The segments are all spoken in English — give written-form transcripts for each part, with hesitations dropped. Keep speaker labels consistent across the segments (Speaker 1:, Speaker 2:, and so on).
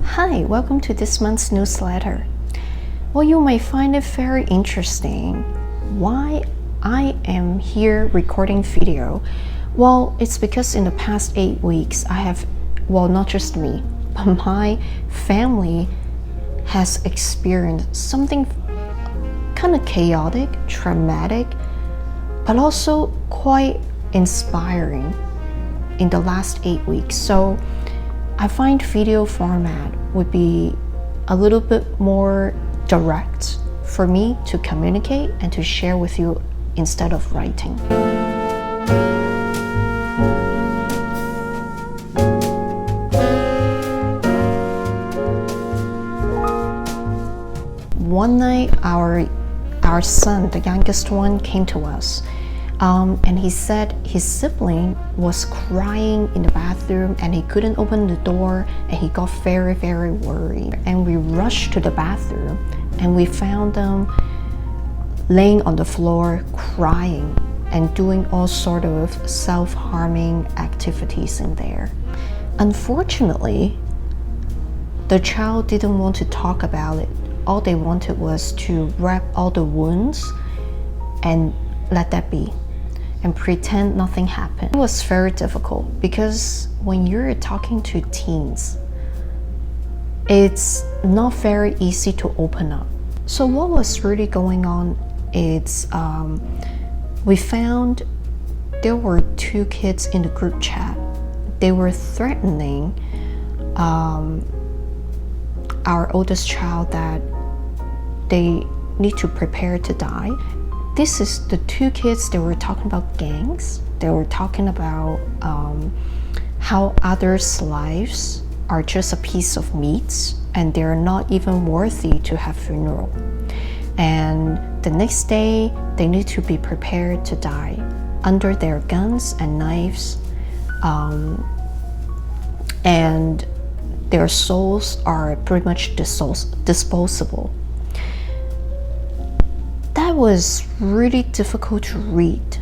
Speaker 1: Hi, welcome to this month's newsletter. Well, you may find it very interesting why I am here recording video. Well, it's because in the past 8 weeks, not just me, but my family has experienced something kind of chaotic, traumatic, but also quite inspiring in the last 8 weeks. So I find video format would be a little bit more direct for me to communicate and to share with you instead of writing. One night, our son, the youngest one, came to us. And he said his sibling was crying in the bathroom and he couldn't open the door, and he got very, very worried. And we rushed to the bathroom and we found them laying on the floor crying and doing all sort of self-harming activities in there. Unfortunately, the child didn't want to talk about it. All they wanted was to wrap all the wounds and let that be and pretend nothing happened. It was very difficult because when you're talking to teens, it's not very easy to open up. So what was really going on is we found there were 2 kids in the group chat. They were threatening our oldest child that they need to prepare to die. This is the 2 kids. They were talking about gangs. They were talking about how others' lives are just a piece of meat and they're not even worthy to have funeral. And the next day, they need to be prepared to die under their guns and knives. And their souls are pretty much disposable. That was really difficult to read.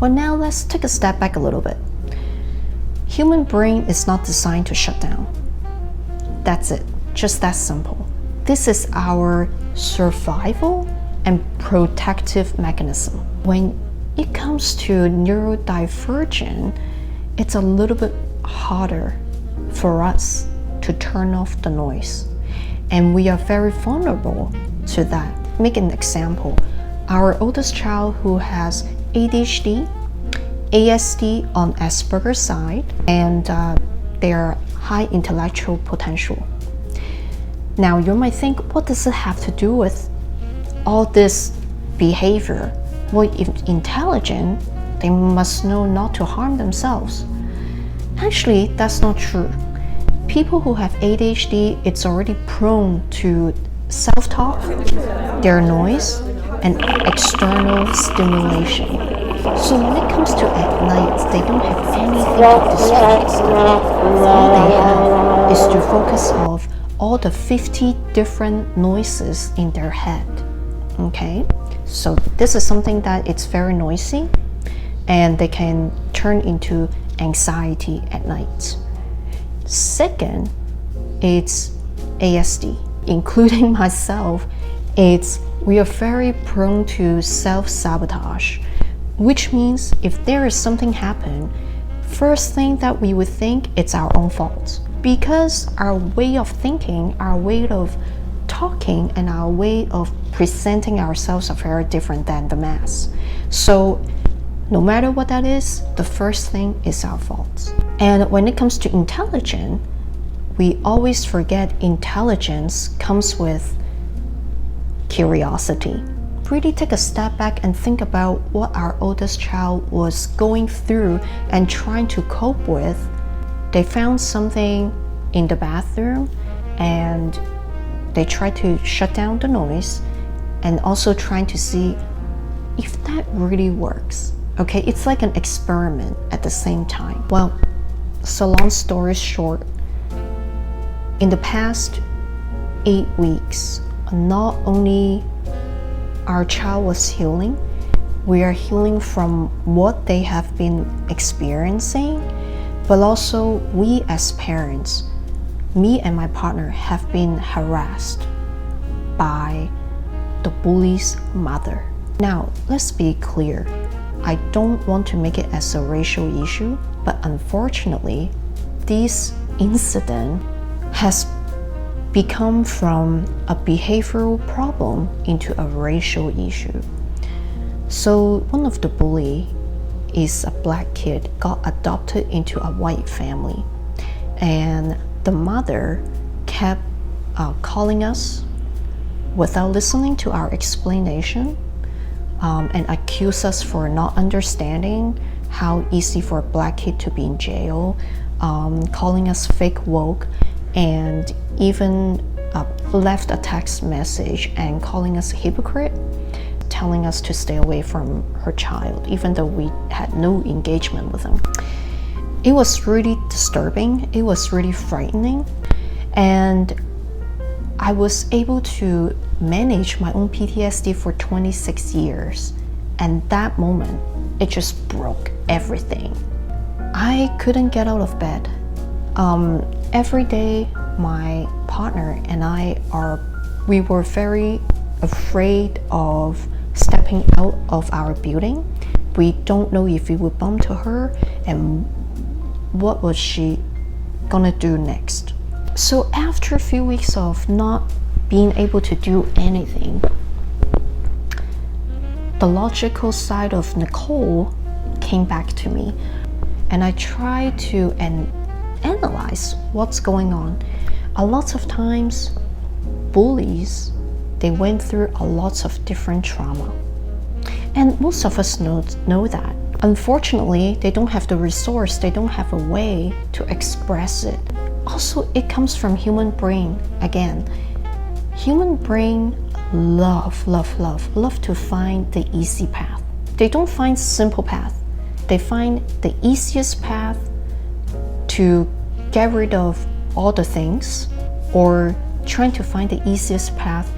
Speaker 1: Well, now let's take a step back a little bit. Human brain is not designed to shut down. That's it, just that simple. This is our survival and protective mechanism. When it comes to neurodivergent, it's a little bit harder for us to turn off the noise. And we are very vulnerable to that. Make an example. Our oldest child who has ADHD, ASD on Asperger's side, and their high intellectual potential. Now you might think, what does it have to do with all this behavior? Well, if intelligent, they must know not to harm themselves. Actually, that's not true. People who have ADHD, it's already prone to self-talk, their noise, and external stimulation. So when it comes to at night, they don't have anything to distract them. All they have is to focus on all the 50 different noises in their head. Okay? So this is something that it's very noisy, and they can turn into anxiety at night. Second, it's ASD, including myself. We are very prone to self-sabotage, which means if there is something happen, first thing that we would think it's our own fault, because our way of thinking, our way of talking, and our way of presenting ourselves are very different than the mass. So no matter what that is, the first thing is our fault. And when it comes to intelligence, we always forget intelligence comes with curiosity. Really take a step back and think about what our oldest child was going through and trying to cope with. They found something in the bathroom and they tried to shut down the noise, and also trying to see if that really works. Okay, it's like an experiment at the same time. Well, so long story short, in the past 8 weeks, not only our child was healing, we are healing from what they have been experiencing, but also we as parents, me and my partner have been harassed by the bully's mother. Now, let's be clear. I don't want to make it as a racial issue, but unfortunately, this incident has become from a behavioral problem into a racial issue. So one of the bully is a black kid, got adopted into a white family, and the mother kept calling us without listening to our explanation, and accuse us for not understanding how easy for a black kid to be in jail, calling us fake woke, and even left a text message and calling us a hypocrite, telling us to stay away from her child, even though we had no engagement with them. It was really disturbing, it was really frightening, and I was able to manage my own PTSD for 26 years, and that moment, it just broke everything. I couldn't get out of bed. Every day, my partner and we were very afraid of stepping out of our building. We don't know if we would bump to her and what was she gonna do next. So after a few weeks of not being able to do anything, the logical side of Nicole came back to me, and I tried to analyze what's going on. A lot of times, bullies, they went through a lot of different trauma, and most of us know that. Unfortunately, they don't have the resource, they don't have a way to express it. Also, it comes from human brain. Again, human brain love to find the easy path. They don't find simple path. They find the easiest path to get rid of all the things, or trying to find the easiest path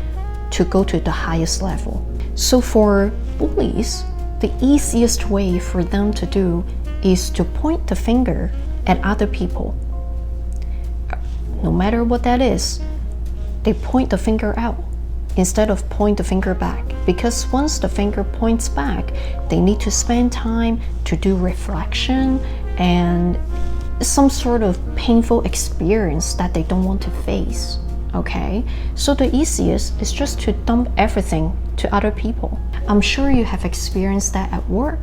Speaker 1: to go to the highest level. So for bullies, the easiest way for them to do is to point the finger at other people. No matter what that is, they point the finger out instead of point the finger back, because once the finger points back, they need to spend time to do reflection and some sort of painful experience that they don't want to face. Okay, so the easiest is just to dump everything to other people. I'm sure you have experienced that at work,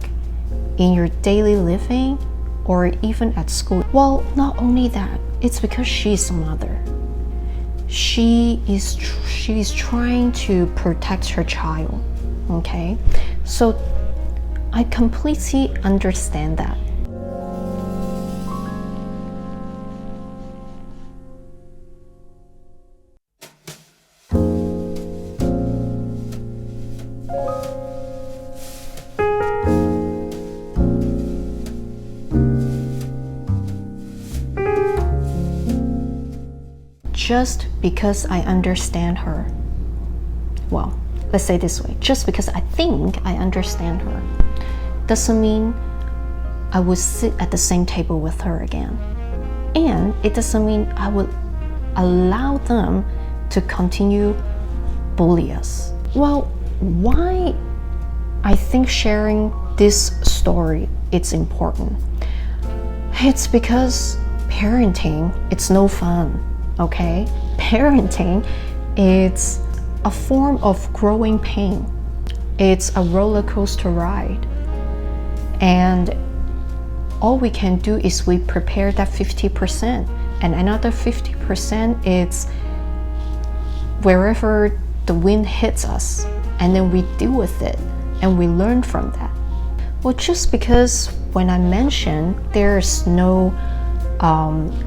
Speaker 1: in your daily living, or even at school. Well, not only that, it's because she's a mother. She is trying to protect her child. Okay, so I completely understand that. Just because I understand her, well, let's say this way, just because I think I understand her, doesn't mean I would sit at the same table with her again. And it doesn't mean I would allow them to continue bully us. Well, why I think sharing this story is important? It's because parenting, it's no fun. Okay, parenting, it's a form of growing pain. It's a roller coaster ride, and all we can do is we prepare that 50%, and another 50% is wherever the wind hits us, and then we deal with it and we learn from that. Well, just because when I mentioned there's no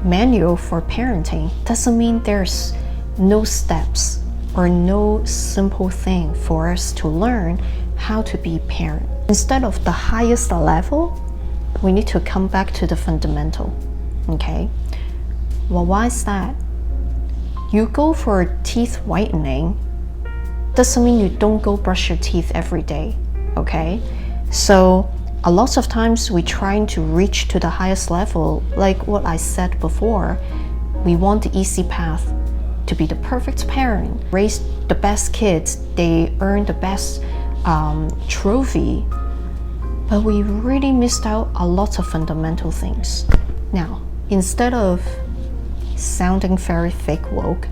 Speaker 1: manual for parenting doesn't mean there's no steps or no simple thing for us to learn how to be parent. Instead of the highest level, we need to come back to the fundamental. Okay, well, why is that? You go for teeth whitening doesn't mean you don't go brush your teeth every day. Okay, So a lot of times we're trying to reach to the highest level, like what I said before. We want the easy path to be the perfect parent, raise the best kids, they earn the best trophy, but we really missed out a lot of fundamental things. Now, instead of sounding very fake woke,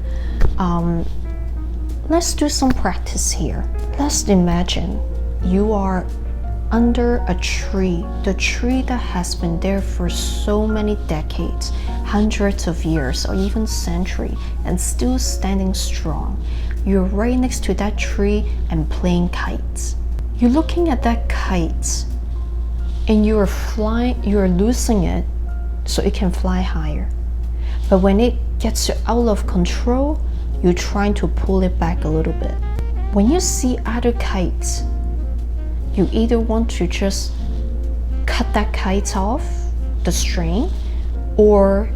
Speaker 1: let's do some practice here. Let's imagine you are under a tree, the tree that has been there for so many decades, hundreds of years, or even centuries, and still standing strong. You're right next to that tree and playing kites. You're looking at that kite and you're flying, you're losing it so it can fly higher. But when it gets out of control, you're trying to pull it back a little bit. When you see other kites, you either want to just cut that kite off the string, or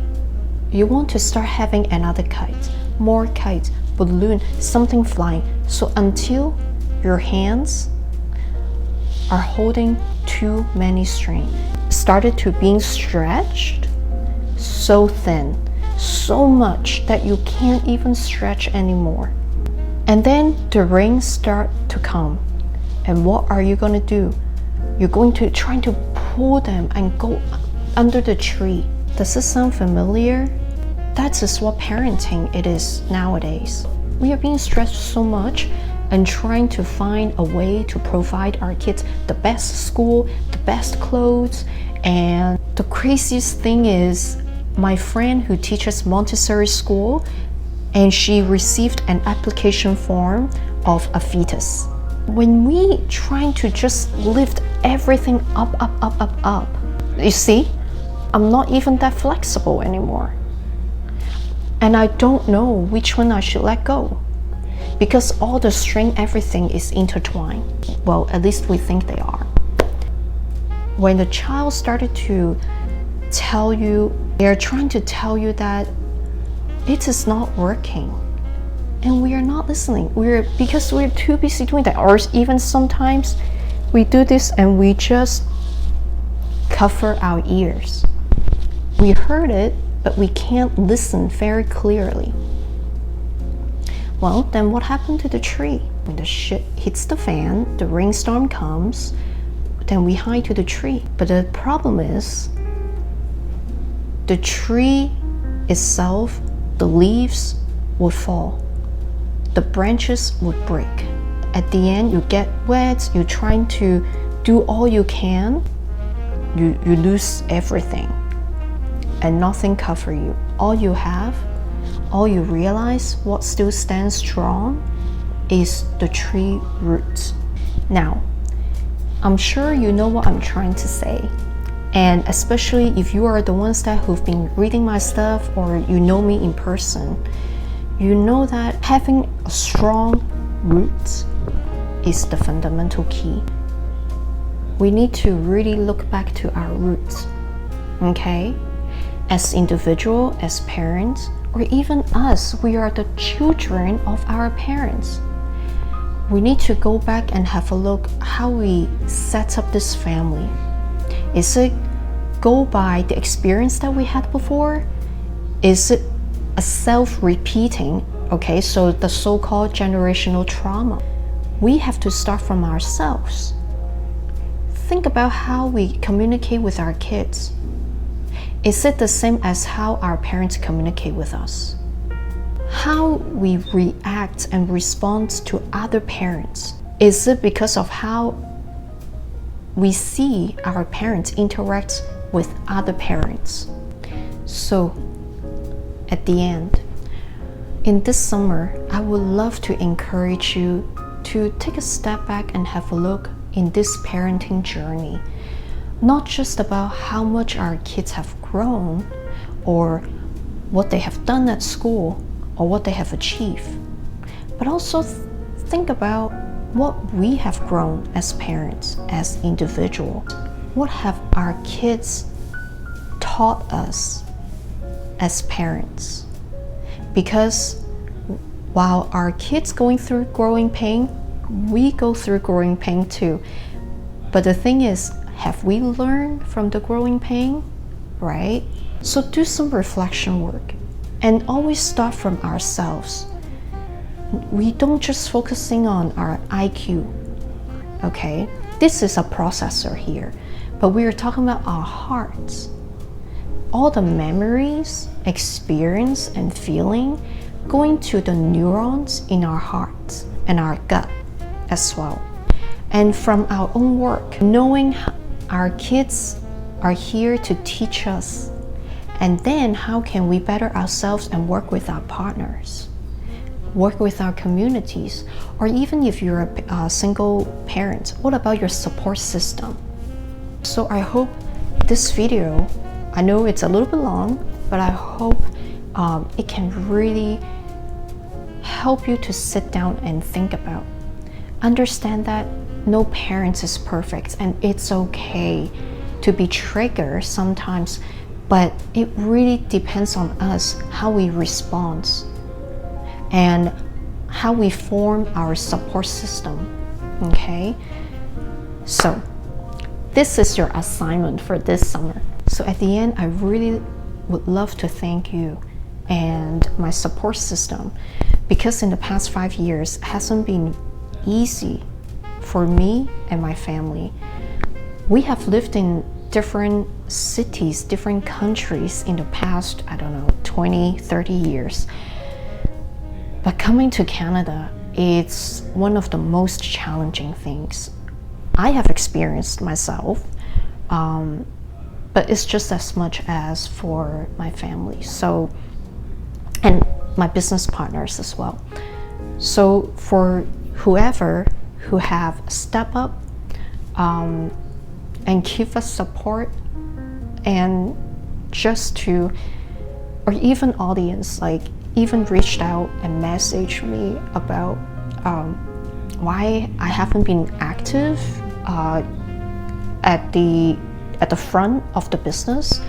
Speaker 1: you want to start having another kite, more kites, balloon, something flying. So until your hands are holding too many strings, started to being stretched so thin, so much that you can't even stretch anymore. And then the rings start to come. And what are you going to do? You're going to try to pull them and go under the tree. Does this sound familiar? That is what parenting it is nowadays. We are being stretched so much and trying to find a way to provide our kids the best school, the best clothes. And the craziest thing is, my friend who teaches Montessori school, and she received an application form of a fetus. When we trying to just lift everything up, you see, I'm not even that flexible anymore. And I don't know which one I should let go, because all the string, everything is intertwined. Well, at least we think they are. When the child started to tell you, they're trying to tell you that it is not working, and we are not listening. Because we're too busy doing that. Or even sometimes we do this and we just cover our ears. We heard it, but we can't listen very clearly. Well, then what happened to the tree? When the shit hits the fan, the rainstorm comes, then we hide to the tree. But the problem is, the tree itself, the leaves would fall. The branches would break. At the end, you get wet, you're trying to do all you can, you lose everything, and nothing cover you. All you have, all you realize, what still stands strong is the tree roots. Now, I'm sure you know what I'm trying to say. And especially if you are the ones that who've been reading my stuff, or you know me in person, you know that having a strong root is the fundamental key. We need to really look back to our roots, okay? As individuals, as parents, or even us, we are the children of our parents. We need to go back and have a look how we set up this family. Is it go by the experience that we had before? Is it a self-repeating? Okay, so the so-called generational trauma. We have to start from ourselves. Think about how we communicate with our kids. Is it the same as how our parents communicate with us? How we react and respond to other parents. Is it because of how we see our parents interact with other parents? So, at the end, in this summer, I would love to encourage you to take a step back and have a look in this parenting journey. Not just about how much our kids have grown, or what they have done at school, or what they have achieved, but also think about what we have grown as parents, as individuals. What have our kids taught us as parents? Because while our kids going through growing pain, we go through growing pain too. But the thing is, have we learned from the growing pain, right? So do some reflection work and always start from ourselves. We don't just focusing on our IQ, okay? This is a processor here, but we are talking about our hearts. All the memories, experience, and feeling going to the neurons in our hearts and our gut as well. And from our own work, knowing our kids are here to teach us, and then how can we better ourselves and work with our partners, work with our communities, or even if you're a single parent, what about your support system? So I hope this video, I know it's a little bit long, but I hope it can really help you to sit down and think about. Understand that no parent is perfect, and it's okay to be triggered sometimes, but it really depends on us how we respond and how we form our support system, okay? So this is your assignment for this summer. So at the end, I really would love to thank you and my support system, because in the past 5 years it hasn't been easy for me and my family. We have lived in different cities, different countries in the past, 20, 30 years. But coming to Canada, it's one of the most challenging things I have experienced myself, but it's just as much as for my family. So, and my business partners as well. So for whoever who have stepped up and give us support, and just to, or even audience, like even reached out and messaged me about why I haven't been active at the front of the business,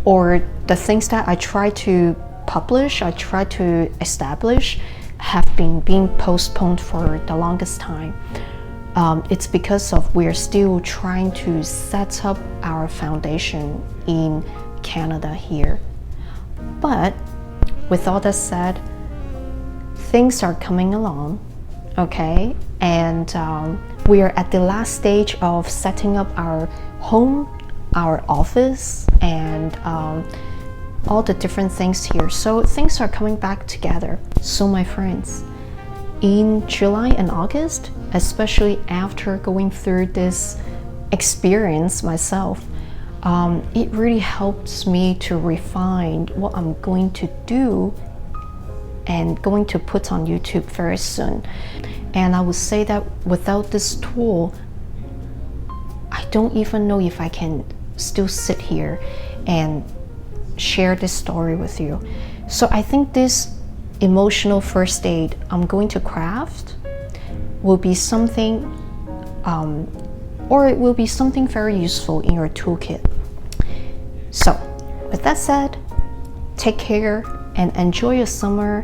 Speaker 1: or the things that I try to publish, I try to establish, have been being postponed for the longest time. It's because of we're still trying to set up our foundation in Canada here. But with all that said, things are coming along, okay? And we are at the last stage of setting up our home, our office, and all the different things here. So things are coming back together. So my friends, in July and August, especially after going through this experience myself, it really helps me to refine what I'm going to do and going to put on YouTube very soon. And I would say that without this tool, I don't even know if I can still sit here and share this story with you. So I think this emotional first aid I'm going to craft will be something, or it will be something very useful in your toolkit. So with that said, take care and enjoy your summer.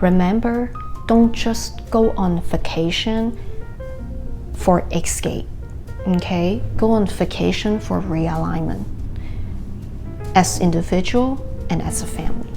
Speaker 1: Remember, don't just go on vacation for escape, okay? Go on vacation for realignment as individual and as a family.